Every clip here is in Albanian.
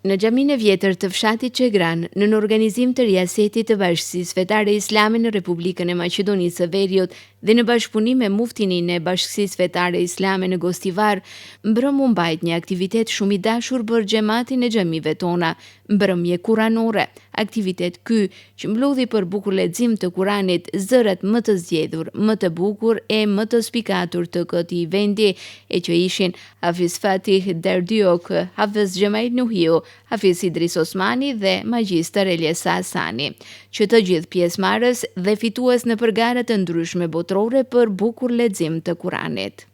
Në xhaminë e vjetër të fshatit Çegran, në organizim të riasetit të Bashkisë Fetare Islame në Republikën e Maqedonisë së Veriut dhe në bashkëpunim me muftinin e Bashkisë Fetare Islame në Gostivar, mbrëm u mbajt një aktivitet shumë i dashur për xhamatin e xhamive tona, mbrëmje kuranore. Aktivitet ky që mblodhi për bukur lexim të Kuranit zërat më të zgjedhur, më të bukur e më të spikatur të këtij vendi, e që ishin Hafiz Fatih Derdiok, Hafiz Xhemail Nuhiu, Hafiz Idris Osmani dhe Magjistër Eliesa Hasani, që të gjithë pjesëmarrës dhe fitues në përgara të ndryshme botërore për bukur lexim të Kuranit.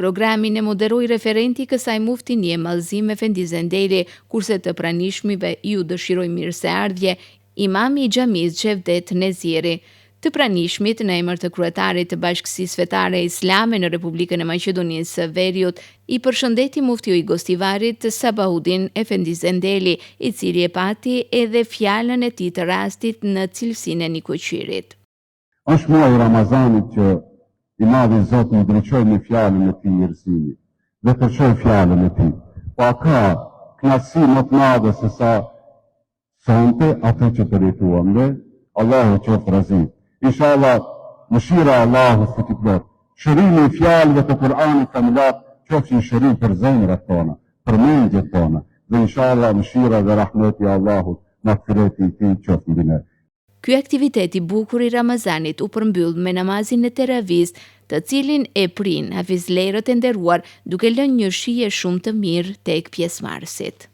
Programin e moderoi referenti i kësaj muftinie Mallzim Efendi Zendeli, kurse të pranishmive ju dëshiroj mirëseardhje imami i xhamisë Xhevdet Neziri. Të pranishmit në emër të kryetarit të Bashkisë Fetare Islame në Republikën e Maqedonisë së Veriut, i përshëndeti muftiu i Gostivarit Sabahudin Efendi Zendeli, i cili e pati edhe fjalën e tij të rastit në cilësinë e nikuqirit. Është muaji i Ramazanit që i madhi Zot më ndriçoi në fjalën e tij njerëzimi dhe të shoj fjalën e tij. Po ka kënaqësi më të madhe se sa sonte atë që të rituam dhe Allahu qoftë razi. Inshallah, mëshira e Allahut të plot. Shërimi i fjalëve të Kuranit kamilat qofshin shërim për zemrat tona, për mendjet tona. Dhe inshallah mëshira dhe rahmeti i Allahut, magfireti i tij qoftë mbi ne. Ky aktivitet i bukur i Ramazanit u përmbyll me namazin e teravis, të cilin e prin hafizlerët e nderuar, duke lënë një shije shumë të mirë tek pjesëmarrësit.